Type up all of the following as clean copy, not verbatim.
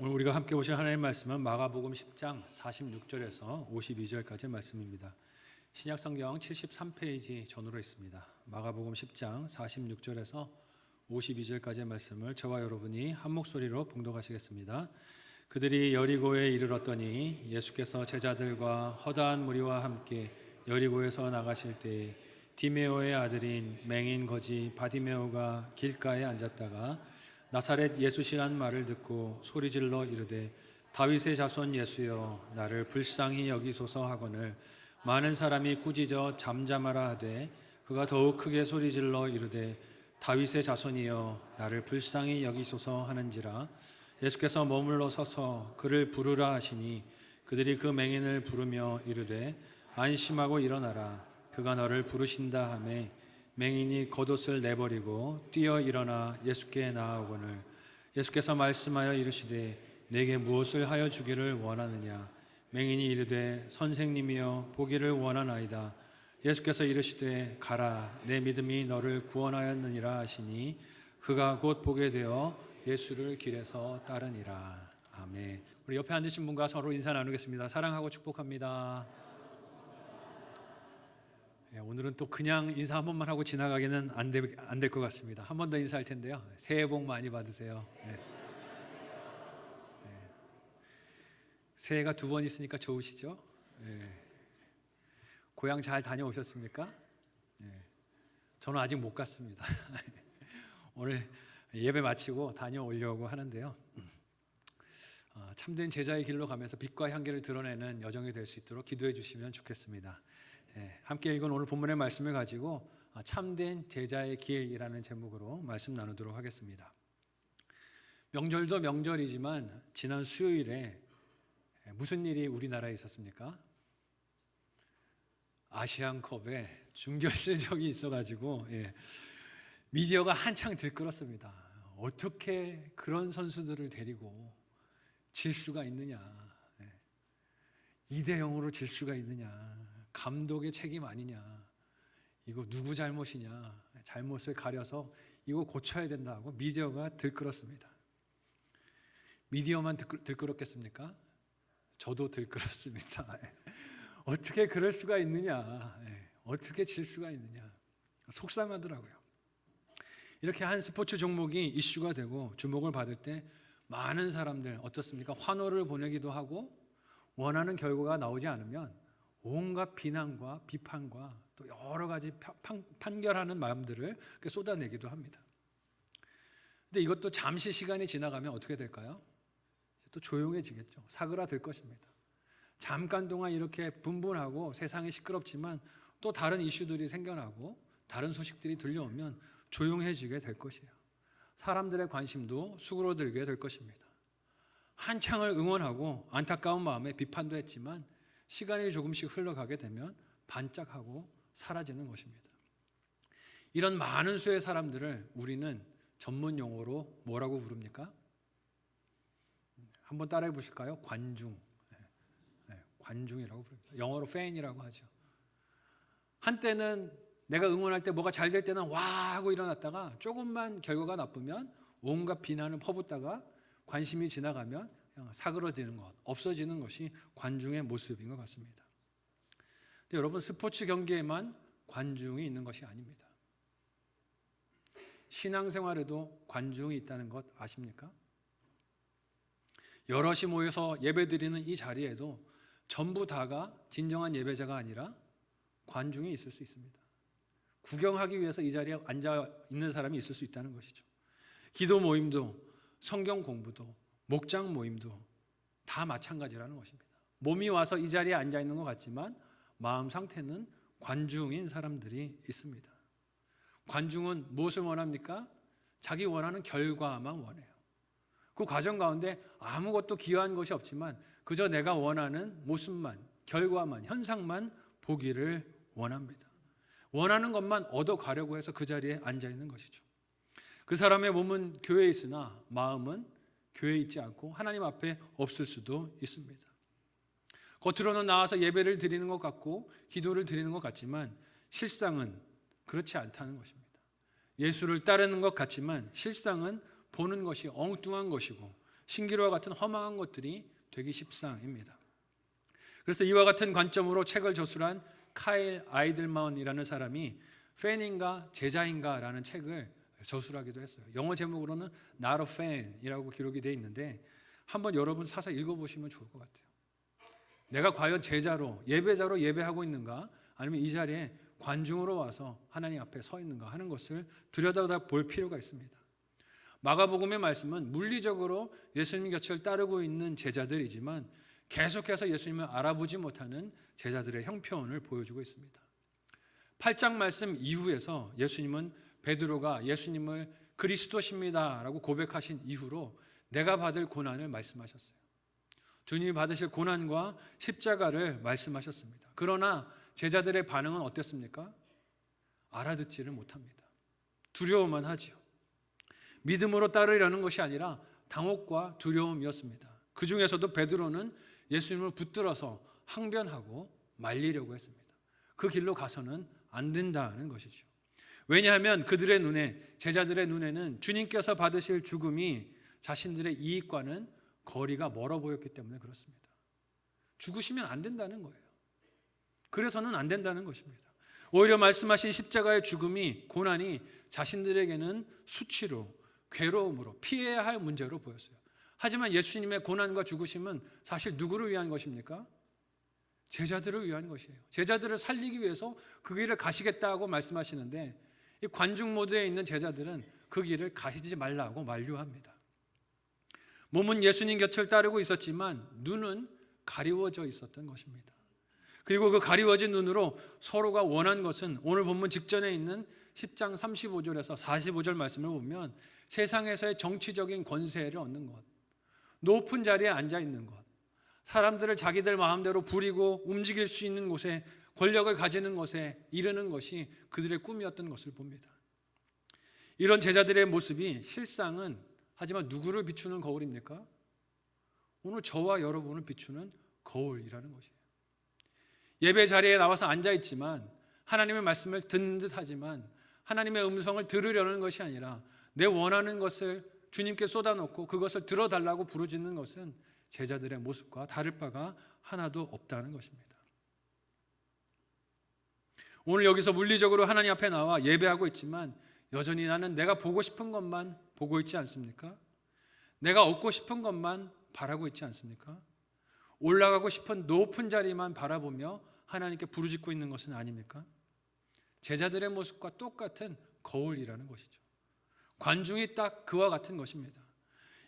오늘 우리가 함께 보실 하나님의 말씀은 마가복음 10장 46절에서 52절까지의 말씀입니다. 신약성경 73페이지 전후로 있습니다. 마가복음 10장 46절에서 52절까지의 말씀을 저와 여러분이 한 목소리로 봉독하시겠습니다. 그들이 여리고에 이르렀더니 예수께서 제자들과 허다한 무리와 함께 여리고에서 나가실 때에 디메오의 아들인 맹인 거지 바디메오가 길가에 앉았다가 나사렛 예수시란 말을 듣고 소리질러 이르되 다윗의 자손 예수여 나를 불쌍히 여기소서 하거늘 많은 사람이 꾸짖어 잠잠하라 하되 그가 더욱 크게 소리질러 이르되 다윗의 자손이여 나를 불쌍히 여기소서 하는지라. 예수께서 머물러 서서 그를 부르라 하시니 그들이 그 맹인을 부르며 이르되 안심하고 일어나라 그가 너를 부르신다 하매 맹인이 겉옷을 내버리고 뛰어 일어나 예수께 나아오거늘 예수께서 말씀하여 이르시되 내게 무엇을 하여 주기를 원하느냐. 맹인이 이르되 선생님이여 보기를 원하나이다. 예수께서 이르시되 가라 내 믿음이 너를 구원하였느니라 하시니 그가 곧 보게 되어 예수를 길에서 따르니라. 아멘. 우리 옆에 앉으신 분과 서로 인사 나누겠습니다. 사랑하고 축복합니다. 오늘은 또 그냥 인사 한 번만 하고 지나가기는 안 될 것 같습니다. 한 번 더 인사할 텐데요. 새해 복 많이 받으세요. 네. 새해가 두 번 있으니까 좋으시죠? 네. 고향 잘 다녀오셨습니까? 네. 저는 아직 못 갔습니다. 오늘 예배 마치고 다녀오려고 하는데요. 참된 제자의 길로 가면서 빛과 향기를 드러내는 여정이 될 수 있도록 기도해 주시면 좋겠습니다. 함께 읽은 오늘 본문의 말씀을 가지고 참된 제자의 길이라는 제목으로 말씀 나누도록 하겠습니다. 명절도 명절이지만 지난 수요일에 무슨 일이 우리나라에 있었습니까? 아시안컵에 준결승전이 있어가지고 미디어가 한창 들끓었습니다. 어떻게 그런 선수들을 데리고 질 수가 있느냐, 2대0으로 질 수가 있느냐, 감독의 책임 아니냐, 이거 누구 잘못이냐, 잘못을 가려서 이거 고쳐야 된다고 미디어가 들끓었습니다. 미디어만 들끓었겠습니까? 저도 들끓었습니다. 어떻게 그럴 수가 있느냐, 어떻게 질 수가 있느냐, 속상하더라고요. 이렇게 한 스포츠 종목이 이슈가 되고 주목을 받을 때 많은 사람들 어떻습니까? 환호를 보내기도 하고 원하는 결과가 나오지 않으면 온갖 비난과 비판과 또 여러 가지 판결하는 마음들을 쏟아내기도 합니다. 근데 이것도 잠시 시간이 지나가면 어떻게 될까요? 또 조용해지겠죠. 사그라들 것입니다. 잠깐 동안 이렇게 분분하고 세상이 시끄럽지만 또 다른 이슈들이 생겨나고 다른 소식들이 들려오면 조용해지게 될 것이에요. 사람들의 관심도 수그러들게 될 것입니다. 한창을 응원하고 안타까운 마음에 비판도 했지만 시간이 조금씩 흘러가게 되면 반짝하고 사라지는 것입니다. 이런 많은 수의 사람들을 우리는 전문 용어로 뭐라고 부릅니까? 한번 따라해 보실까요? 관중. 관중이라고 부릅니다. 영어로 팬이라고 하죠. 한때는 내가 응원할 때 뭐가 잘 될 때는 와 하고 일어났다가 조금만 결과가 나쁘면 온갖 비난을 퍼붓다가 관심이 지나가면 그냥 사그러지는 것, 없어지는 것이 관중의 모습인 것 같습니다. 근데 여러분, 스포츠 경기에만 관중이 있는 것이 아닙니다. 신앙생활에도 관중이 있다는 것 아십니까? 여럿이 모여서 예배드리는 이 자리에도 전부 다가 진정한 예배자가 아니라 관중이 있을 수 있습니다. 구경하기 위해서 이 자리에 앉아 있는 사람이 있을 수 있다는 것이죠. 기도 모임도 성경 공부도 목장 모임도 다 마찬가지라는 것입니다. 몸이 와서 이 자리에 앉아 있는 것 같지만 마음 상태는 관중인 사람들이 있습니다. 관중은 무엇을 원합니까? 자기 원하는 결과만 원해요. 그 과정 가운데 아무것도 기여한 것이 없지만 그저 내가 원하는 모습만, 결과만, 현상만 보기를 원합니다. 원하는 것만 얻어가려고 해서 그 자리에 앉아 있는 것이죠. 그 사람의 몸은 교회에 있으나 마음은 교회에 있지 않고 하나님 앞에 없을 수도 있습니다. 겉으로는 나와서 예배를 드리는 것 같고 기도를 드리는 것 같지만 실상은 그렇지 않다는 것입니다. 예수를 따르는 것 같지만 실상은 보는 것이 엉뚱한 것이고 신기루와 같은 허망한 것들이 되기 십상입니다. 그래서 이와 같은 관점으로 책을 저술한 카일 아이들먼이라는 사람이 팬인가 제자인가 라는 책을 저술하기도 했어요. 영어 제목으로는 Not a Fan이라고 기록이 되어 있는데 한번 여러분 사서 읽어보시면 좋을 것 같아요. 내가 과연 제자로 예배자로 예배하고 있는가, 아니면 이 자리에 관중으로 와서 하나님 앞에 서 있는가 하는 것을 들여다보다 볼 필요가 있습니다. 마가복음의 말씀은 물리적으로 예수님 곁을 따르고 있는 제자들이지만 계속해서 예수님을 알아보지 못하는 제자들의 형편을 보여주고 있습니다. 8장 말씀 이후에서 예수님은 베드로가 예수님을 그리스도십니다 라고 고백하신 이후로 내가 받을 고난을 말씀하셨어요. 주님이 받으실 고난과 십자가를 말씀하셨습니다. 그러나 제자들의 반응은 어땠습니까? 알아듣지를 못합니다. 두려워만 하지요. 믿음으로 따르려는 것이 아니라 당혹과 두려움이었습니다. 그 중에서도 베드로는 예수님을 붙들어서 항변하고 말리려고 했습니다. 그 길로 가서는 안 된다는 것이죠. 왜냐하면 그들의 눈에, 제자들의 눈에는 주님께서 받으실 죽음이 자신들의 이익과는 거리가 멀어 보였기 때문에 그렇습니다. 죽으시면 안 된다는 거예요. 그래서는 안 된다는 것입니다. 오히려 말씀하신 십자가의 죽음이, 고난이 자신들에게는 수치로, 괴로움으로, 피해야 할 문제로 보였어요. 하지만 예수님의 고난과 죽으심은 사실 누구를 위한 것입니까? 제자들을 위한 것이에요. 제자들을 살리기 위해서 그 길을 가시겠다고 말씀하시는데 이 관중 모드에 있는 제자들은 그 길을 가시지 말라고 만류합니다. 몸은 예수님 곁을 따르고 있었지만 눈은 가리워져 있었던 것입니다. 그리고 그 가리워진 눈으로 서로가 원한 것은 오늘 본문 직전에 있는 10장 35절에서 45절 말씀을 보면 세상에서의 정치적인 권세를 얻는 것, 높은 자리에 앉아 있는 것, 사람들을 자기들 마음대로 부리고 움직일 수 있는 곳에, 권력을 가지는 것에 이르는 것이 그들의 꿈이었던 것을 봅니다. 이런 제자들의 모습이 실상은 하지만 누구를 비추는 거울입니까? 오늘 저와 여러분을 비추는 거울이라는 것이에요. 예배 자리에 나와서 앉아 있지만 하나님의 말씀을 듣는 듯하지만 하나님의 음성을 들으려는 것이 아니라 내 원하는 것을 주님께 쏟아놓고 그것을 들어달라고 부르짖는 것은 제자들의 모습과 다를 바가 하나도 없다는 것입니다. 오늘 여기서 물리적으로 하나님 앞에 나와 예배하고 있지만 여전히 나는 내가 보고 싶은 것만 보고 있지 않습니까? 내가 얻고 싶은 것만 바라고 있지 않습니까? 올라가고 싶은 높은 자리만 바라보며 하나님께 부르짖고 있는 것은 아닙니까? 제자들의 모습과 똑같은 거울이라는 것이죠. 관중이 딱 그와 같은 것입니다.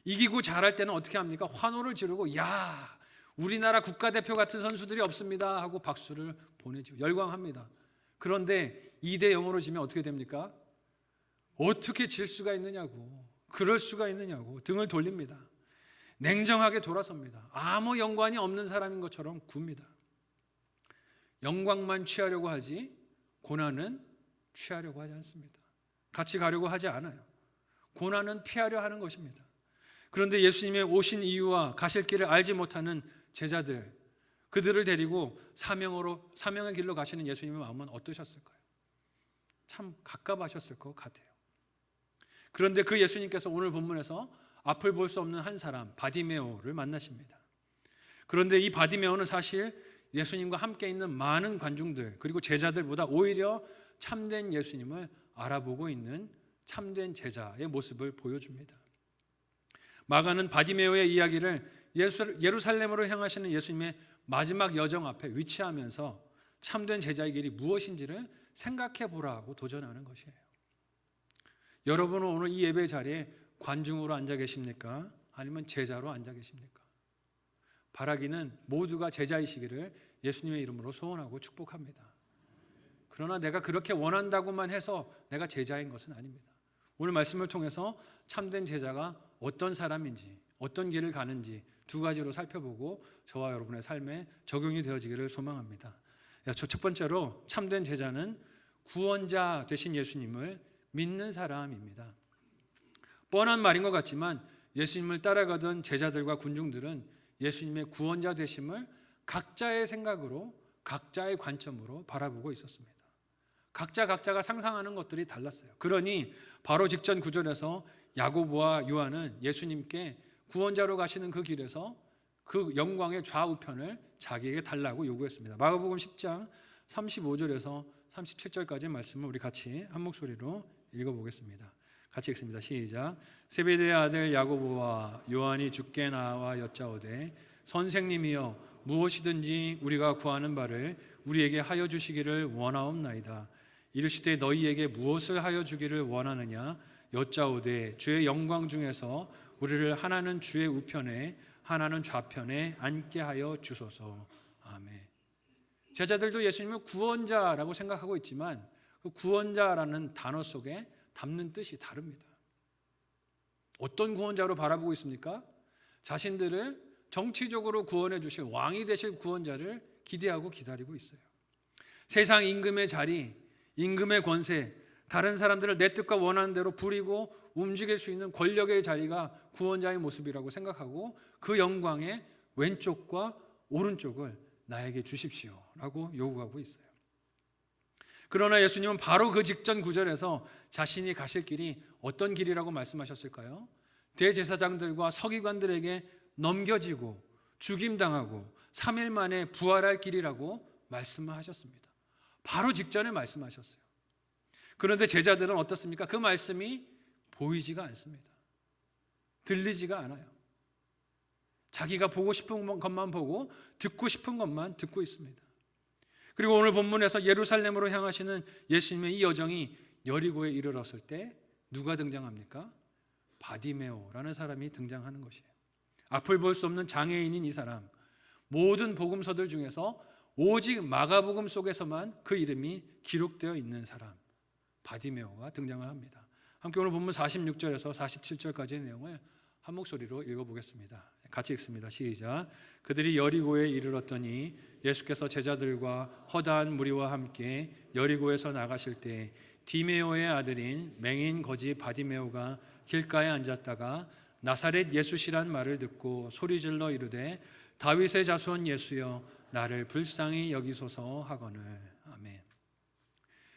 이기고 잘할 때는 어떻게 합니까? 환호를 지르고 야, 우리나라 국가대표 같은 선수들이 없습니다 하고 박수를 보내죠. 열광합니다. 그런데 2대0으로 지면 어떻게 됩니까? 어떻게 질 수가 있느냐고, 그럴 수가 있느냐고 등을 돌립니다. 냉정하게 돌아섭니다. 아무 연관이 없는 사람인 것처럼 굽니다. 영광만 취하려고 하지 고난은 취하려고 하지 않습니다. 같이 가려고 하지 않아요. 고난은 피하려 하는 것입니다. 그런데 예수님의 오신 이유와 가실 길을 알지 못하는 제자들, 그들을 데리고 사명의 길로 가시는 예수님의 마음은 어떠셨을까요? 참 갑갑하셨을 것 같아요. 그런데 그 예수님께서 오늘 본문에서 앞을 볼 수 없는 한 사람 바디메오를 만나십니다. 그런데 이 바디메오는 사실 예수님과 함께 있는 많은 관중들 그리고 제자들보다 오히려 참된 예수님을 알아보고 있는 참된 제자의 모습을 보여줍니다. 마가는 바디메오의 이야기를 예루살렘으로 향하시는 예수님의 마지막 여정 앞에 위치하면서 참된 제자의 길이 무엇인지를 생각해 보라고 도전하는 것이에요. 여러분은 오늘 이 예배 자리에 관중으로 앉아 계십니까? 아니면 제자로 앉아 계십니까? 바라기는 모두가 제자이시기를 예수님의 이름으로 소원하고 축복합니다. 그러나 내가 그렇게 원한다고만 해서 내가 제자인 것은 아닙니다. 오늘 말씀을 통해서 참된 제자가 어떤 사람인지, 어떤 길을 가는지 두 가지로 살펴보고 저와 여러분의 삶에 적용이 되어지기를 소망합니다. 첫 번째로 참된 제자는 구원자 되신 예수님을 믿는 사람입니다. 뻔한 말인 것 같지만 예수님을 따라가던 제자들과 군중들은 예수님의 구원자 되심을 각자의 생각으로, 각자의 관점으로 바라보고 있었습니다. 각자가 상상하는 것들이 달랐어요. 그러니 바로 직전 구절에서 야고보와 요한은 예수님께 구원자로 가시는 그 길에서 그 영광의 좌우편을 자기에게 달라고 요구했습니다. 마가복음 10장 35절에서 37절까지 말씀을 우리 같이 한 목소리로 읽어보겠습니다. 같이 읽습니다. 시작. 세베대의 아들 야고보와 요한이 주께 나와 여짜오되 선생님이여 무엇이든지 우리가 구하는 바를 우리에게 하여 주시기를 원하옵나이다. 이르시되 너희에게 무엇을 하여 주기를 원하느냐 여짜오되 주의 영광 중에서 우리를 하나는 주의 우편에 하나는 좌편에 앉게 하여 주소서. 아멘. 제자들도 예수님을 구원자라고 생각하고 있지만 그 구원자라는 단어 속에 담는 뜻이 다릅니다. 어떤 구원자로 바라보고 있습니까? 자신들을 정치적으로 구원해 주실 왕이 되실 구원자를 기대하고 기다리고 있어요. 세상 임금의 자리, 임금의 권세, 다른 사람들을 내 뜻과 원하는 대로 부리고 움직일 수 있는 권력의 자리가 구원자의 모습이라고 생각하고 그 영광의 왼쪽과 오른쪽을 나에게 주십시오 라고 요구하고 있어요. 그러나 예수님은 바로 그 직전 구절에서 자신이 가실 길이 어떤 길이라고 말씀하셨을까요? 대제사장들과 서기관들에게 넘겨지고 죽임당하고 3일 만에 부활할 길이라고 말씀하셨습니다. 바로 직전에 말씀하셨어요. 그런데 제자들은 어떻습니까? 그 말씀이 보이지가 않습니다. 들리지가 않아요. 자기가 보고 싶은 것만 보고 듣고 싶은 것만 듣고 있습니다. 그리고 오늘 본문에서 예루살렘으로 향하시는 예수님의 이 여정이 여리고에 이르렀을 때 누가 등장합니까? 바디메오라는 사람이 등장하는 것이에요. 앞을 볼 수 없는 장애인인 이 사람, 모든 복음서들 중에서 오직 마가복음 속에서만 그 이름이 기록되어 있는 사람 바디메오가 등장을 합니다. 함께 오늘 본문 46절에서 47절까지의 내용을 한 목소리로 읽어보겠습니다. 같이 읽습니다. 시작. 그들이 여리고에 이르렀더니 예수께서 제자들과 허다한 무리와 함께 여리고에서 나가실 때 디메오의 아들인 맹인 거지 바디메오가 길가에 앉았다가 나사렛 예수시란 말을 듣고 소리질러 이르되 다윗의 자손 예수여 나를 불쌍히 여기소서 하거늘. 아멘.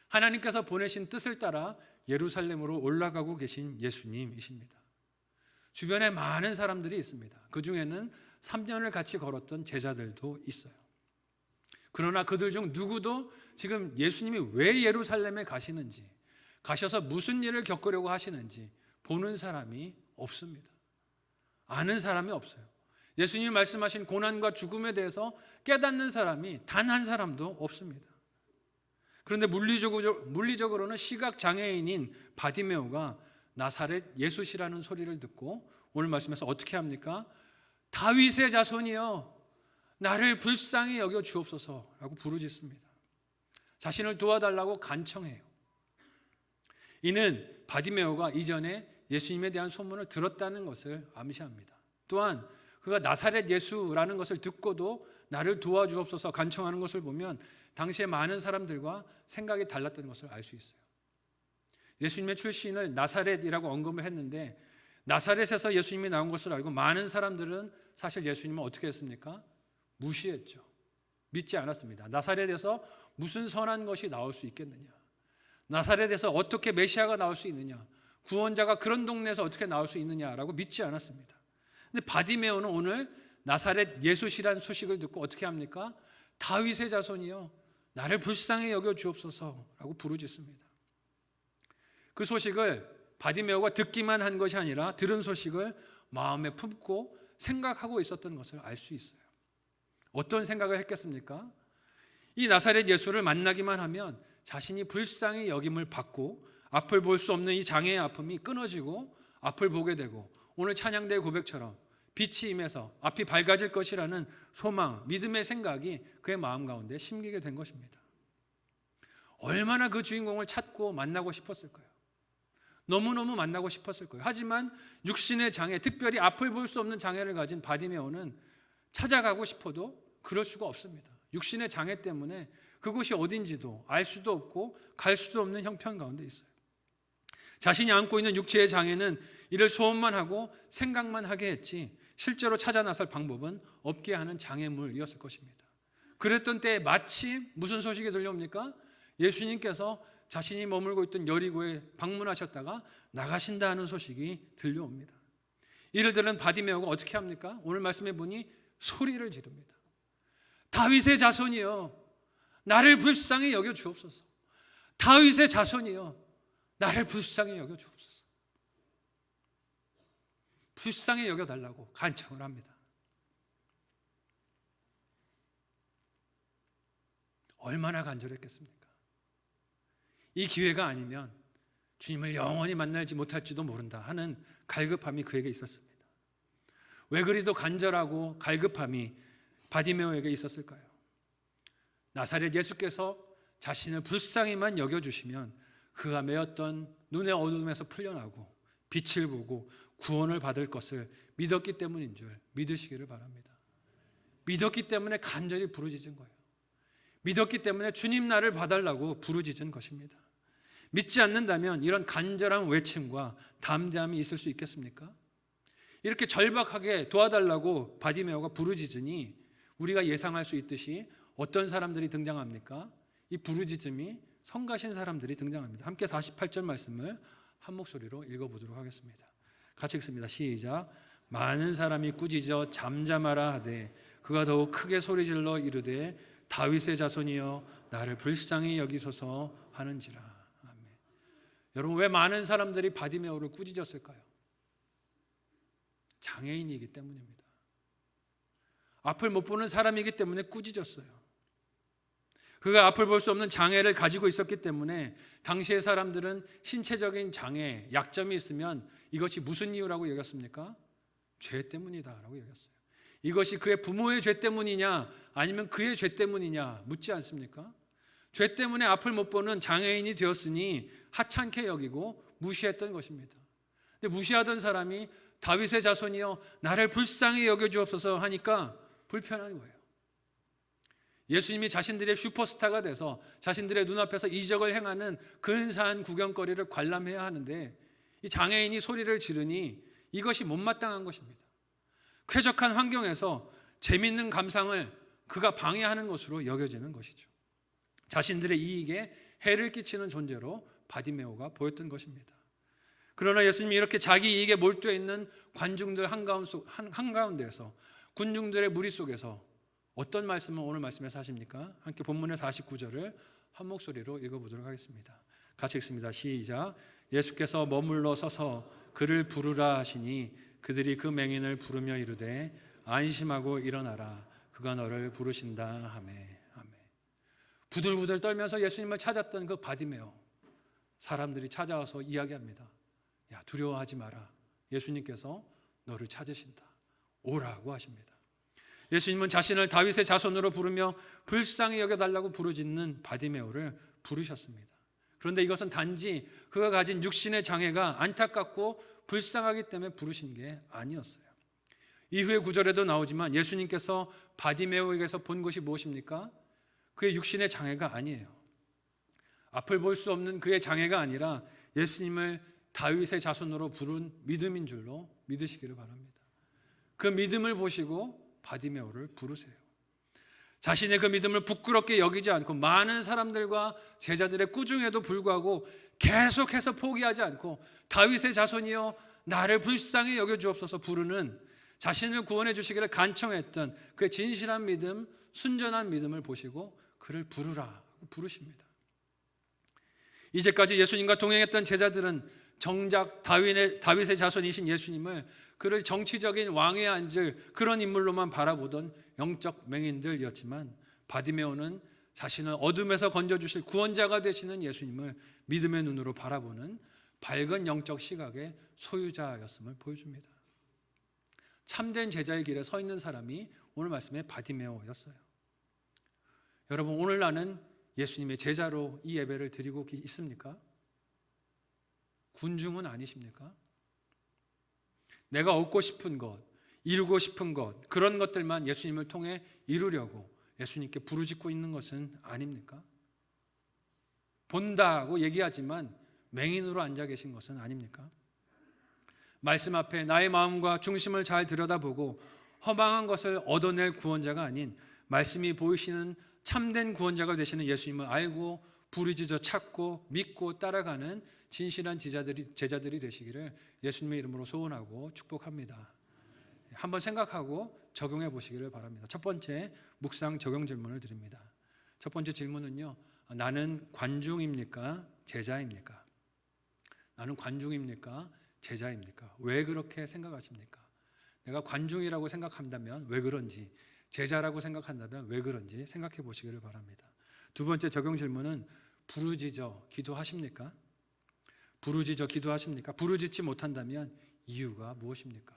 하나님께서 보내신 뜻을 따라 예루살렘으로 올라가고 계신 예수님이십니다. 주변에 많은 사람들이 있습니다. 그 중에는 3년을 같이 걸었던 제자들도 있어요. 그러나 그들 중 누구도 지금 예수님이 왜 예루살렘에 가시는지, 가셔서 무슨 일을 겪으려고 하시는지 보는 사람이 없습니다. 아는 사람이 없어요. 예수님이 말씀하신 고난과 죽음에 대해서 깨닫는 사람이 단 한 사람도 없습니다. 그런데 물리적으로는 시각장애인인 바디메오가 나사렛 예수시라는 소리를 듣고 오늘 말씀에서 어떻게 합니까? 다윗의 자손이여 나를 불쌍히 여겨 주옵소서라고 부르짖습니다. 자신을 도와달라고 간청해요. 이는 바디메오가 이전에 예수님에 대한 소문을 들었다는 것을 암시합니다. 또한 그가 나사렛 예수라는 것을 듣고도 나를 도와주옵소서 간청하는 것을 보면 당시에 많은 사람들과 생각이 달랐던 것을 알 수 있어요. 예수님의 출신을 나사렛이라고 언급을 했는데 나사렛에서 예수님이 나온 것을 알고 많은 사람들은 사실 예수님을 어떻게 했습니까? 무시했죠. 믿지 않았습니다. 나사렛에서 무슨 선한 것이 나올 수 있겠느냐? 나사렛에서 어떻게 메시아가 나올 수 있느냐? 구원자가 그런 동네에서 어떻게 나올 수 있느냐라고 믿지 않았습니다. 근데 바디메오는 오늘 나사렛 예수시라는 소식을 듣고 어떻게 합니까? 다윗의 자손이여 나를 불쌍히 여겨 주옵소서라고 부르짖습니다. 그 소식을 바디메오가 듣기만 한 것이 아니라 들은 소식을 마음에 품고 생각하고 있었던 것을 알 수 있어요. 어떤 생각을 했겠습니까? 이 나사렛 예수를 만나기만 하면 자신이 불쌍히 여김을 받고 앞을 볼 수 없는 이 장애의 아픔이 끊어지고 앞을 보게 되고 오늘 찬양대의 고백처럼 빛이 임해서 앞이 밝아질 것이라는 소망, 믿음의 생각이 그의 마음 가운데 심기게 된 것입니다. 얼마나 그 주인공을 찾고 만나고 싶었을까요? 너무너무 만나고 싶었을 거예요. 하지만 육신의 장애, 특별히 앞을 볼 수 없는 장애를 가진 바디메오는 찾아가고 싶어도 그럴 수가 없습니다. 육신의 장애 때문에 그곳이 어딘지도 알 수도 없고 갈 수도 없는 형편 가운데 있어요. 자신이 안고 있는 육체의 장애는 이를 소원만 하고 생각만 하게 했지 실제로 찾아 나설 방법은 없게 하는 장애물이었을 것입니다. 그랬던 때에 마침 무슨 소식이 들려옵니까? 예수님께서 자신이 머물고 있던 여리고에 방문하셨다가 나가신다 하는 소식이 들려옵니다. 이를 들은 바디메오가 어떻게 합니까? 오늘 말씀해 보니 소리를 지릅니다. 다윗의 자손이여 나를 불쌍히 여겨 주옵소서. 다윗의 자손이여 나를 불쌍히 여겨 주옵소서. 불쌍히 여겨 달라고 간청을 합니다. 얼마나 간절했겠습니까? 이 기회가 아니면 주님을 영원히 만나지 못할지도 모른다 하는 갈급함이 그에게 있었습니다. 왜 그리도 간절하고 갈급함이 바디메오에게 있었을까요? 나사렛 예수께서 자신을 불쌍히만 여겨주시면 그가 매였던 눈의 어둠에서 풀려나고 빛을 보고 구원을 받을 것을 믿었기 때문인 줄 믿으시기를 바랍니다. 믿었기 때문에 간절히 부르짖은 거예요. 믿었기 때문에 주님 나를 봐달라고 부르짖은 것입니다. 믿지 않는다면 이런 간절한 외침과 담대함이 있을 수 있겠습니까? 이렇게 절박하게 도와달라고 바디메오가 부르짖으니 우리가 예상할 수 있듯이 어떤 사람들이 등장합니까? 이 부르짖음이 성가신 사람들이 등장합니다. 함께 48절 말씀을 한 목소리로 읽어보도록 하겠습니다. 같이 읽습니다. 시작. 많은 사람이 꾸짖어 잠잠하라 하되 그가 더욱 크게 소리질러 이르되 다윗의 자손이여 나를 불쌍히 여기소서 하는지라. 아멘. 여러분, 왜 많은 사람들이 바디메오를 꾸짖었을까요? 장애인이기 때문입니다. 앞을 못 보는 사람이기 때문에 꾸짖었어요. 그가 앞을 볼 수 없는 장애를 가지고 있었기 때문에 당시의 사람들은 신체적인 장애, 약점이 있으면 이것이 무슨 이유라고 여겼습니까? 죄 때문이다라고 여겼어요. 이것이 그의 부모의 죄 때문이냐 아니면 그의 죄 때문이냐 묻지 않습니까? 죄 때문에 앞을 못 보는 장애인이 되었으니 하찮게 여기고 무시했던 것입니다. 근데 무시하던 사람이 다윗의 자손이여 나를 불쌍히 여겨주옵소서 하니까 불편한 거예요. 예수님이 자신들의 슈퍼스타가 돼서 자신들의 눈앞에서 이적을 행하는 근사한 구경거리를 관람해야 하는데 이 장애인이 소리를 지르니 이것이 못마땅한 것입니다. 쾌적한 환경에서 재미있는 감상을 그가 방해하는 것으로 여겨지는 것이죠. 자신들의 이익에 해를 끼치는 존재로 바디메오가 보였던 것입니다. 그러나 예수님이 이렇게 자기 이익에 몰두해 있는 관중들 한가운데에서 군중들의 무리 속에서 어떤 말씀을 오늘 말씀에서 하십니까? 함께 본문의 49절을 한 목소리로 읽어보도록 하겠습니다. 같이 읽습니다. 시작. 예수께서 머물러 서서 그를 부르라 하시니 그들이 그 맹인을 부르며 이르되 안심하고 일어나라 그가 너를 부르신다 하매. 아멘. 부들부들 떨면서 예수님을 찾았던 그 바디메오, 사람들이 찾아와서 이야기합니다. 야, 두려워하지 마라. 예수님께서 너를 찾으신다. 오라고 하십니다. 예수님은 자신을 다윗의 자손으로 부르며 불쌍히 여겨달라고 부르짖는 바디메오를 부르셨습니다. 그런데 이것은 단지 그가 가진 육신의 장애가 안타깝고 불쌍하기 때문에 부르신 게 아니었어요. 이후의 구절에도 나오지만 예수님께서 바디메오에게서 본 것이 무엇입니까? 그의 육신의 장애가 아니에요. 앞을 볼 수 없는 그의 장애가 아니라 예수님을 다윗의 자손으로 부른 믿음인 줄로 믿으시기를 바랍니다. 그 믿음을 보시고 바디메오를 부르세요. 자신의 그 믿음을 부끄럽게 여기지 않고 많은 사람들과 제자들의 꾸중에도 불구하고 계속해서 포기하지 않고 다윗의 자손이여 나를 불쌍히 여겨주옵소서 부르는 자신을 구원해 주시기를 간청했던 그의 진실한 믿음, 순전한 믿음을 보시고 그를 부르라 부르십니다. 이제까지 예수님과 동행했던 제자들은 정작 다윗의 자손이신 예수님을 그를 정치적인 왕에 앉을 그런 인물로만 바라보던 영적 맹인들이었지만 바디메오는 자신을 어둠에서 건져주실 구원자가 되시는 예수님을 믿음의 눈으로 바라보는 밝은 영적 시각의 소유자였음을 보여줍니다. 참된 제자의 길에 서 있는 사람이 오늘 말씀의 바디메오였어요. 여러분, 오늘 나는 예수님의 제자로 이 예배를 드리고 있습니까? 군중은 아니십니까? 내가 얻고 싶은 것, 이루고 싶은 것, 그런 것들만 예수님을 통해 이루려고 예수님께 부르짖고 있는 것은 아닙니까? 본다고 얘기하지만 맹인으로 앉아 계신 것은 아닙니까? 말씀 앞에 나의 마음과 중심을 잘 들여다보고 허망한 것을 얻어낼 구원자가 아닌 말씀이 보이시는 참된 구원자가 되시는 예수님을 알고 부르짖어 찾고 믿고 따라가는 진실한 제자들이 되시기를 예수님의 이름으로 소원하고 축복합니다. 한번 생각하고 적용해 보시기를 바랍니다. 첫 번째 묵상 적용 질문을 드립니다. 첫 번째 질문은요, 나는 관중입니까? 제자입니까? 나는 관중입니까? 제자입니까? 왜 그렇게 생각하십니까? 내가 관중이라고 생각한다면 왜 그런지, 제자라고 생각한다면 왜 그런지 생각해 보시기를 바랍니다. 두 번째 적용 질문은 부르짖어 기도하십니까? 부르짖어 기도하십니까? 부르짖지 못한다면 이유가 무엇입니까?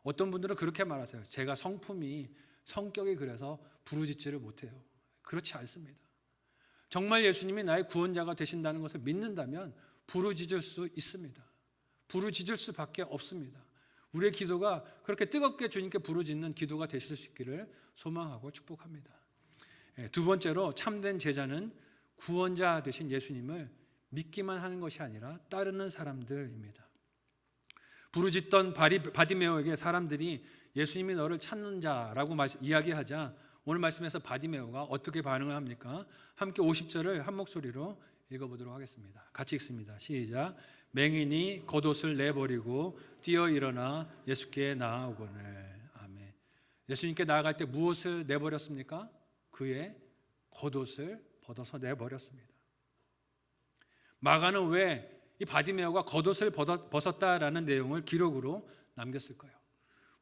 어떤 분들은 그렇게 말하세요. 제가 성격이 그래서 부르짖지를 못해요. 그렇지 않습니다. 정말 예수님이 나의 구원자가 되신다는 것을 믿는다면 부르짖을 수 있습니다. 부르짖을 수밖에 없습니다. 우리의 기도가 그렇게 뜨겁게 주님께 부르짖는 기도가 되실 수 있기를 소망하고 축복합니다. 두 번째로 참된 제자는 구원자 되신 예수님을 믿기만 하는 것이 아니라 따르는 사람들입니다. 부르짖던 바디메오에게 사람들이 예수님이 너를 찾는 자라고 이야기하자 오늘 말씀에서 바디메오가 어떻게 반응을 합니까? 함께 50절을 한 목소리로 읽어보도록 하겠습니다. 같이 읽습니다. 시작. 맹인이 겉옷을 내버리고 뛰어 일어나 예수께 나아오거늘. 아멘. 예수님께 나아갈 때 무엇을 내버렸습니까? 그의 겉옷을 벗어서 내버렸습니다. 마가는 왜 이 바디메오가 겉옷을 벗었다라는 내용을 기록으로 남겼을까요?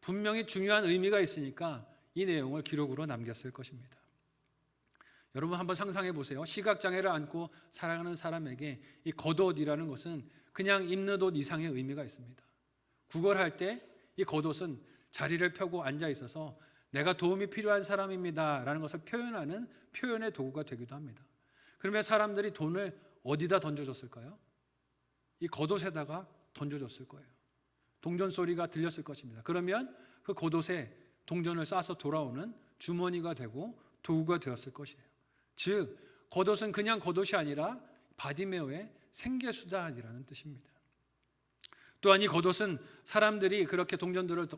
분명히 중요한 의미가 있으니까 이 내용을 기록으로 남겼을 것입니다. 여러분 한번 상상해 보세요. 시각장애를 안고 살아가는 사람에게 이 겉옷이라는 것은 그냥 입는 옷 이상의 의미가 있습니다. 구걸할 때 이 겉옷은 자리를 펴고 앉아 있어서 내가 도움이 필요한 사람입니다 라는 것을 표현하는 표현의 도구가 되기도 합니다. 그러면 사람들이 돈을 어디다 던져줬을까요? 이 겉옷에다가 던져줬을 거예요. 동전 소리가 들렸을 것입니다. 그러면 그 겉옷에 동전을 싸서 돌아오는 주머니가 되고 도구가 되었을 것이에요. 즉 겉옷은 그냥 겉옷이 아니라 바디메오의 생계수단이라는 뜻입니다. 또한 이 겉옷은 사람들이 그렇게 동전들을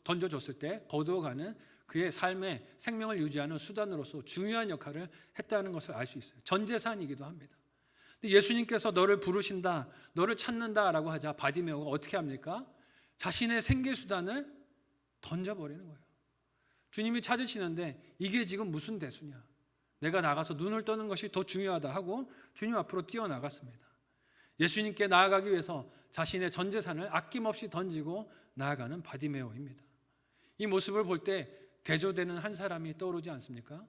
던져줬을 때 거두어가는 그의 삶의 생명을 유지하는 수단으로서 중요한 역할을 했다는 것을 알 수 있어요. 전 재산이기도 합니다. 예수님께서 너를 부르신다, 너를 찾는다라고 하자 바디메오가 어떻게 합니까? 자신의 생계수단을 던져버리는 거예요. 주님이 찾으시는데 이게 지금 무슨 대수냐? 내가 나가서 눈을 떠는 것이 더 중요하다 하고 주님 앞으로 뛰어나갔습니다. 예수님께 나아가기 위해서 자신의 전 재산을 아낌없이 던지고 나아가는 바디메오입니다. 이 모습을 볼 때 대조되는 한 사람이 떠오르지 않습니까?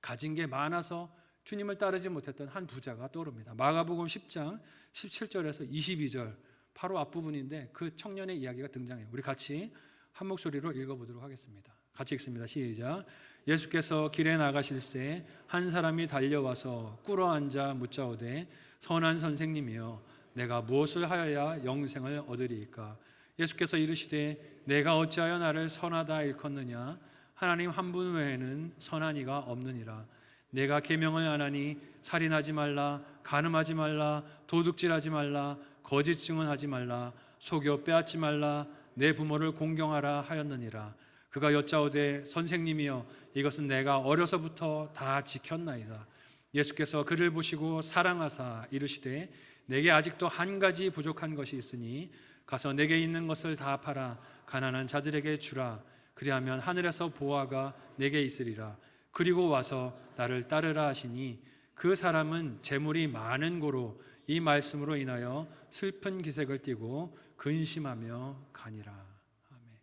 가진 게 많아서 주님을 따르지 못했던 한 부자가 떠오릅니다. 마가복음 10장 17절에서 22절 바로 앞부분인데 그 청년의 이야기가 등장해요. 우리 같이 한 목소리로 읽어보도록 하겠습니다. 같이 읽습니다. 시작. 예수께서 길에 나가실새 한 사람이 달려와서 꿇어앉아 묻자오되 선한 선생님이여 내가 무엇을 하여야 영생을 얻으리이까? 예수께서 이르시되 내가 어찌하여 나를 선하다 일컫느냐? 하나님 한 분 외에는 선한 이가 없느니라. 내가 계명을 안 하니 살인하지 말라, 간음하지 말라, 도둑질하지 말라, 거짓 증언하지 말라, 속여 빼앗지 말라, 내 부모를 공경하라 하였느니라. 그가 여짜오되 선생님이여 이것은 내가 어려서부터 다 지켰나이다. 예수께서 그를 보시고 사랑하사 이르시되 내게 아직도 한 가지 부족한 것이 있으니 가서 내게 있는 것을 다 팔아 가난한 자들에게 주라. 그리하면 하늘에서 보화가 내게 있으리라. 그리고 와서 나를 따르라 하시니 그 사람은 재물이 많은 고로 이 말씀으로 인하여 슬픈 기색을 띠고 근심하며 가니라. 아멘.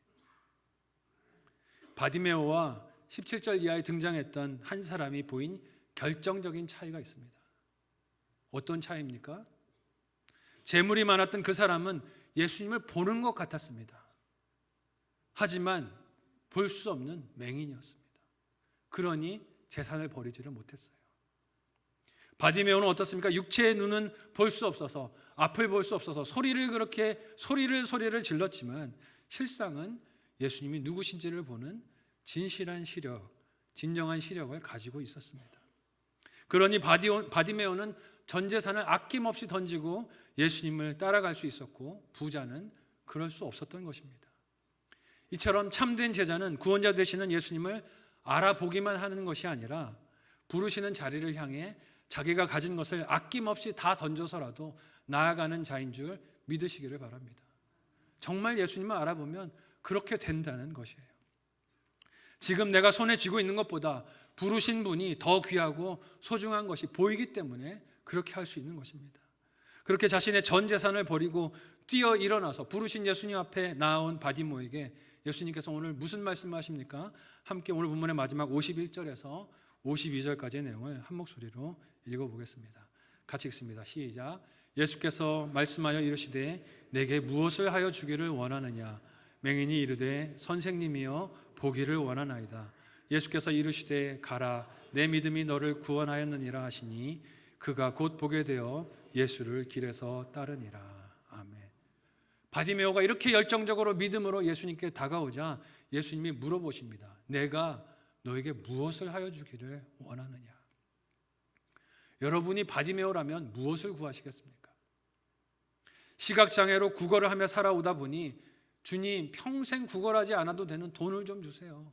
바디메오와 17절 이하에 등장했던 한 사람이 보인 결정적인 차이가 있습니다. 어떤 차이입니까? 재물이 많았던 그 사람은 예수님을 보는 것 같았습니다. 하지만 볼 수 없는 맹인이었습니다. 그러니 재산을 버리지를 못했어요. 바디메오는 어떻습니까? 육체의 눈은 볼 수 없어서 앞을 볼 수 없어서 소리를 질렀지만 실상은 예수님이 누구신지를 보는 진정한 시력을 가지고 있었습니다. 그러니 바디메오는 전 재산을 아낌없이 던지고 예수님을 따라갈 수 있었고 부자는 그럴 수 없었던 것입니다. 이처럼 참된 제자는 구원자 되시는 예수님을 알아보기만 하는 것이 아니라 부르시는 자리를 향해 자기가 가진 것을 아낌없이 다 던져서라도 나아가는 자인 줄 믿으시기를 바랍니다. 정말 예수님을 알아보면 그렇게 된다는 것이에요. 지금 내가 손에 쥐고 있는 것보다 부르신 분이 더 귀하고 소중한 것이 보이기 때문에 그렇게 할 수 있는 것입니다. 그렇게 자신의 전 재산을 버리고 뛰어 일어나서 부르신 예수님 앞에 나온 바디모에게 예수님께서 오늘 무슨 말씀을 하십니까? 함께 오늘 본문의 마지막 51절에서 52절까지의 내용을 한 목소리로 읽어보겠습니다. 같이 읽습니다. 시작. 예수께서 말씀하여 이르시되 내게 무엇을 하여 주기를 원하느냐? 맹인이 이르되 선생님이여 보기를 원하나이다. 예수께서 이르시되 가라 내 믿음이 너를 구원하였느니라 하시니 그가 곧 보게 되어 예수를 길에서 따르니라. 아멘. 바디메오가 이렇게 열정적으로 믿음으로 예수님께 다가오자 예수님이 물어보십니다. 내가 너에게 무엇을 하여 주기를 원하느냐? 여러분이 바디메오라면 무엇을 구하시겠습니까? 시각장애로 구걸을 하며 살아오다 보니 주님 평생 구걸하지 않아도 되는 돈을 좀 주세요.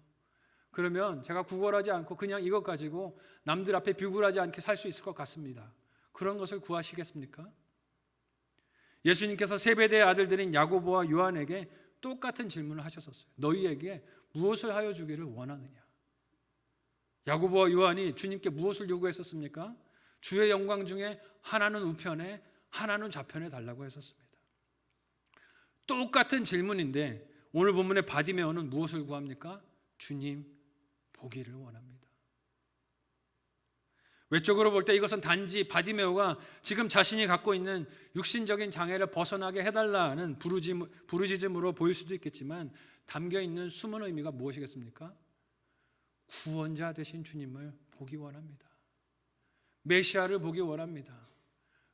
그러면 제가 구걸하지 않고 그냥 이것 가지고 남들 앞에 비굴하지 않게 살 수 있을 것 같습니다. 그런 것을 구하시겠습니까? 예수님께서 세베대의 아들들인 야고보와 요한에게 똑같은 질문을 하셨었어요. 너희에게 무엇을 하여 주기를 원하느냐? 야고보와 요한이 주님께 무엇을 요구했었습니까? 주의 영광 중에 하나는 우편에 하나는 좌편에 달라고 했었습니다. 똑같은 질문인데 오늘 본문의 바디메오는 무엇을 구합니까? 주님 보기를 원합니다. 외적으로 볼 때 이것은 단지 바디메오가 지금 자신이 갖고 있는 육신적인 장애를 벗어나게 해달라는 부르짖음으로 보일 수도 있겠지만 담겨있는 숨은 의미가 무엇이겠습니까? 구원자 되신 주님을 보기 원합니다. 메시아를 보기 원합니다.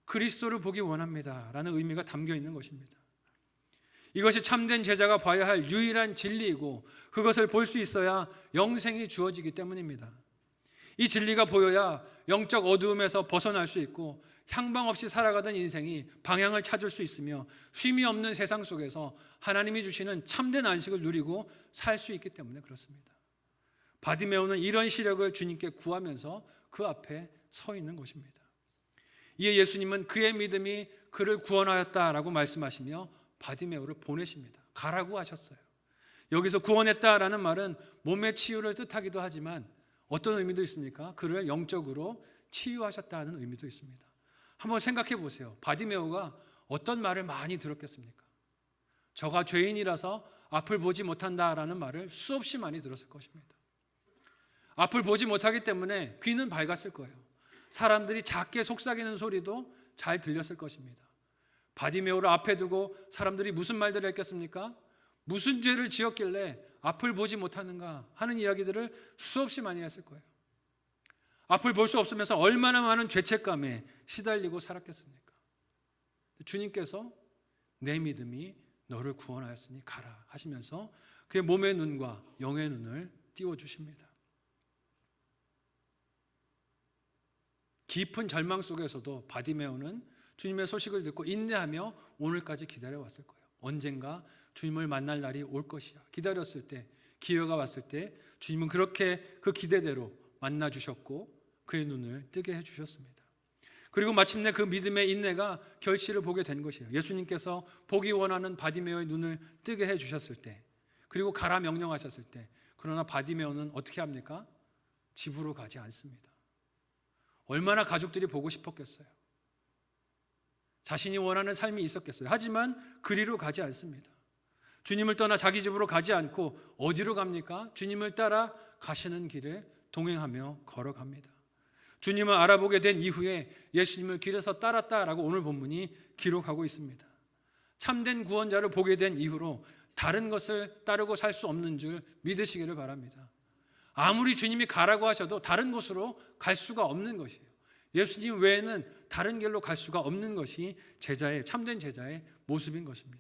그리스도를 보기 원합니다 라는 의미가 담겨있는 것입니다. 이것이 참된 제자가 봐야 할 유일한 진리이고 그것을 볼 수 있어야 영생이 주어지기 때문입니다. 이 진리가 보여야 영적 어두움에서 벗어날 수 있고 향방 없이 살아가던 인생이 방향을 찾을 수 있으며 쉼이 없는 세상 속에서 하나님이 주시는 참된 안식을 누리고 살 수 있기 때문에 그렇습니다. 바디메오는 이런 시력을 주님께 구하면서 그 앞에 서 있는 것입니다. 이에 예수님은 그의 믿음이 그를 구원하였다라고 말씀하시며 바디메오를 보내십니다. 가라고 하셨어요. 여기서 구원했다라는 말은 몸의 치유를 뜻하기도 하지만 어떤 의미도 있습니까? 그를 영적으로 치유하셨다는 의미도 있습니다. 한번 생각해 보세요. 바디메오가 어떤 말을 많이 들었겠습니까? 저가 죄인이라서 앞을 보지 못한다라는 말을 수없이 많이 들었을 것입니다. 앞을 보지 못하기 때문에 귀는 밝았을 거예요. 사람들이 작게 속삭이는 소리도 잘 들렸을 것입니다. 바디메오를 앞에 두고 사람들이 무슨 말들을 했겠습니까? 무슨 죄를 지었길래 앞을 보지 못하는가 하는 이야기들을 수없이 많이 했을 거예요. 앞을 볼 수 없으면서 얼마나 많은 죄책감에 시달리고 살았겠습니까? 주님께서 내 믿음이 너를 구원하였으니 가라 하시면서 그의 몸의 눈과 영의 눈을 띄워주십니다. 깊은 절망 속에서도 바디메오는 주님의 소식을 듣고 인내하며 오늘까지 기다려왔을 거예요. 언젠가 주님을 만날 날이 올 것이야. 기다렸을 때, 기회가 왔을 때 주님은 그렇게 그 기대대로 만나주셨고 그의 눈을 뜨게 해주셨습니다. 그리고 마침내 그 믿음의 인내가 결실을 보게 된 것이에요. 예수님께서 보기 원하는 바디메오의 눈을 뜨게 해주셨을 때, 그리고 가라 명령하셨을 때, 그러나 바디메오는 어떻게 합니까? 집으로 가지 않습니다. 얼마나 가족들이 보고 싶었겠어요. 자신이 원하는 삶이 있었겠어요. 하지만 그리로 가지 않습니다. 주님을 떠나 자기 집으로 가지 않고 어디로 갑니까? 주님을 따라 가시는 길을 동행하며 걸어갑니다. 주님을 알아보게 된 이후에 예수님을 길에서 따랐다라고 오늘 본문이 기록하고 있습니다. 참된 구원자를 보게 된 이후로 다른 것을 따르고 살 수 없는 줄 믿으시기를 바랍니다. 아무리 주님이 가라고 하셔도 다른 곳으로 갈 수가 없는 것이에요. 예수님 외에는 다른 길로 갈 수가 없는 것이 제자의, 참된 제자의 모습인 것입니다.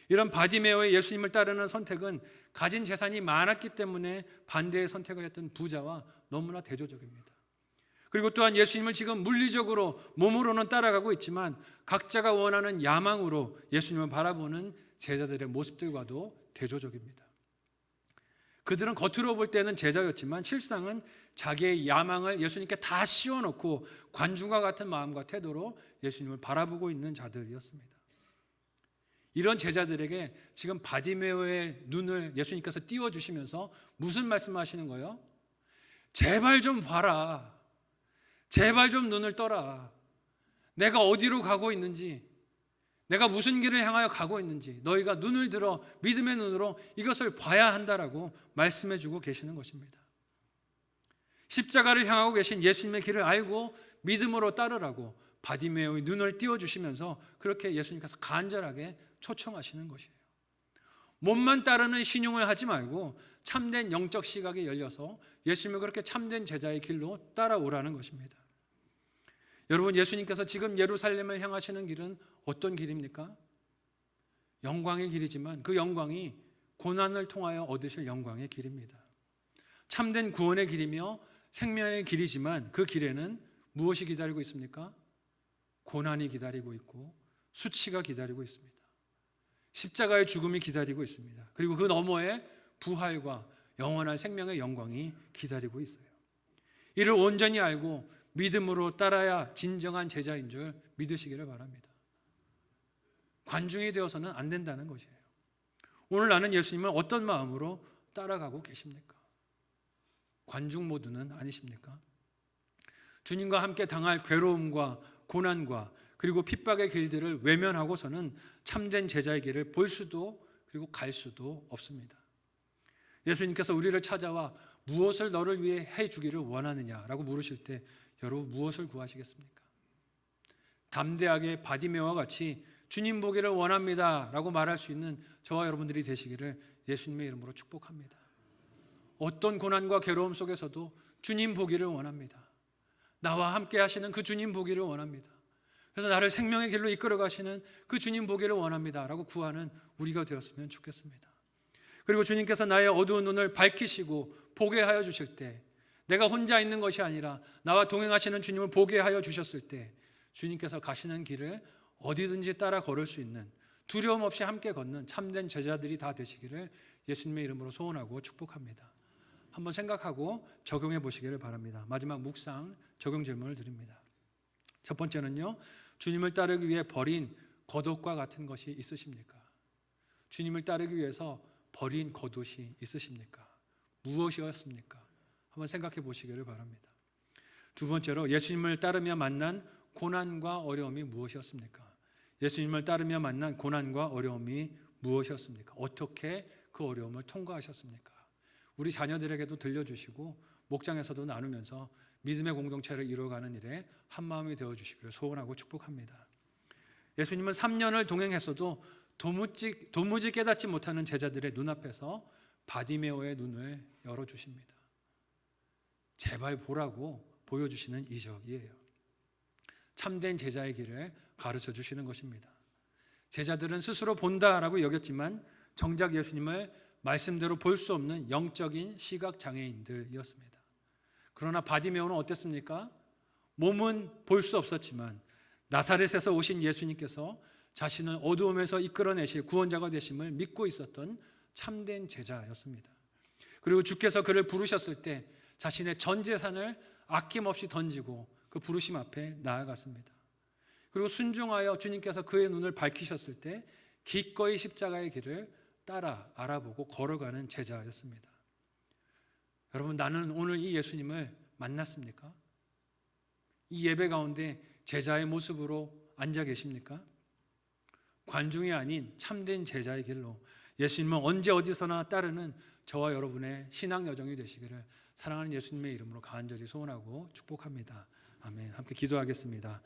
이런 바디메오의 예수님을 따르는 선택은 가진 재산이 많았기 때문에 반대의 선택을 했던 부자와 너무나 대조적입니다. 그리고 또한 예수님을 지금 물리적으로 몸으로는 따라가고 있지만 각자가 원하는 야망으로 예수님을 바라보는 제자들의 모습들과도 대조적입니다. 그들은 겉으로 볼 때는 제자였지만 실상은 자기의 야망을 예수님께 다 씌워놓고 관중과 같은 마음과 태도로 예수님을 바라보고 있는 자들이었습니다. 이런 제자들에게 지금 바디메오의 눈을 예수님께서 띄워주시면서 무슨 말씀하시는 거예요? 제발 좀 봐라. 제발 좀 눈을 떠라. 내가 어디로 가고 있는지, 내가 무슨 길을 향하여 가고 있는지 너희가 눈을 들어 믿음의 눈으로 이것을 봐야 한다라고 말씀해 주고 계시는 것입니다. 십자가를 향하고 계신 예수님의 길을 알고 믿음으로 따르라고 바디메오의 눈을 띄워주시면서 그렇게 예수님께서 간절하게 초청하시는 것이에요. 몸만 따르는 신용을 하지 말고 참된 영적 시각이 열려서 예수님을 그렇게 참된 제자의 길로 따라오라는 것입니다. 여러분, 예수님께서 지금 예루살렘을 향하시는 길은 어떤 길입니까? 영광의 길이지만 그 영광이 고난을 통하여 얻으실 영광의 길입니다. 참된 구원의 길이며 생명의 길이지만 그 길에는 무엇이 기다리고 있습니까? 고난이 기다리고 있고 수치가 기다리고 있습니다. 십자가의 죽음이 기다리고 있습니다. 그리고 그 너머에 부활과 영원한 생명의 영광이 기다리고 있어요. 이를 온전히 알고 믿음으로 따라야 진정한 제자인 줄 믿으시기를 바랍니다. 관중이 되어서는 안 된다는 것이에요. 오늘 나는 예수님을 어떤 마음으로 따라가고 계십니까? 관중 모드는 아니십니까? 주님과 함께 당할 괴로움과 고난과 그리고 핍박의 길들을 외면하고서는 참된 제자의 길을 볼 수도 그리고 갈 수도 없습니다. 예수님께서 우리를 찾아와 무엇을 너를 위해 해주기를 원하느냐라고 물으실 때 여러분 무엇을 구하시겠습니까? 담대하게 바디메오와 같이 주님 보기를 원합니다 라고 말할 수 있는 저와 여러분들이 되시기를 예수님의 이름으로 축복합니다. 어떤 고난과 괴로움 속에서도 주님 보기를 원합니다. 나와 함께 하시는 그 주님 보기를 원합니다. 그래서 나를 생명의 길로 이끌어 가시는 그 주님 보기를 원합니다 라고 구하는 우리가 되었으면 좋겠습니다. 그리고 주님께서 나의 어두운 눈을 밝히시고 보게 하여 주실 때 내가 혼자 있는 것이 아니라 나와 동행하시는 주님을 보게 하여 주셨을 때 주님께서 가시는 길을 어디든지 따라 걸을 수 있는 두려움 없이 함께 걷는 참된 제자들이 다 되시기를 예수님의 이름으로 소원하고 축복합니다. 한번 생각하고 적용해 보시기를 바랍니다. 마지막 묵상 적용 질문을 드립니다. 첫 번째는요, 주님을 따르기 위해 버린 겉옷과 같은 것이 있으십니까? 주님을 따르기 위해서 버린 겉옷이 있으십니까? 무엇이었습니까? 한번 생각해 보시기를 바랍니다. 두 번째로 예수님을 따르며 만난 고난과 어려움이 무엇이었습니까? 예수님을 따르며 만난 고난과 어려움이 무엇이었습니까? 어떻게 그 어려움을 통과하셨습니까? 우리 자녀들에게도 들려주시고 목장에서도 나누면서 믿음의 공동체를 이루어가는 일에 한마음이 되어주시기를 소원하고 축복합니다. 예수님은 3년을 동행했어도 도무지 깨닫지 못하는 제자들의 눈앞에서 바디메오의 눈을 열어주십니다. 제발 보라고 보여주시는 이적이에요. 참된 제자의 길을 가르쳐 주시는 것입니다. 제자들은 스스로 본다라고 여겼지만 정작 예수님을 말씀대로 볼 수 없는 영적인 시각장애인들이었습니다. 그러나 바디메오는 어땠습니까? 몸은 볼 수 없었지만 나사렛에서 오신 예수님께서 자신을 어두움에서 이끌어내실 구원자가 되심을 믿고 있었던 참된 제자였습니다. 그리고 주께서 그를 부르셨을 때 자신의 전 재산을 아낌없이 던지고 그 부르심 앞에 나아갔습니다. 그리고 순종하여 주님께서 그의 눈을 밝히셨을 때 기꺼이 십자가의 길을 따라 알아보고 걸어가는 제자였습니다. 여러분, 나는 오늘 이 예수님을 만났습니까? 이 예배 가운데 제자의 모습으로 앉아 계십니까? 관중이 아닌 참된 제자의 길로 예수님은 언제 어디서나 따르는 저와 여러분의 신앙 여정이 되시기를 사랑하는 예수님의 이름으로 간절히 소원하고 축복합니다. 아멘. 함께 기도하겠습니다.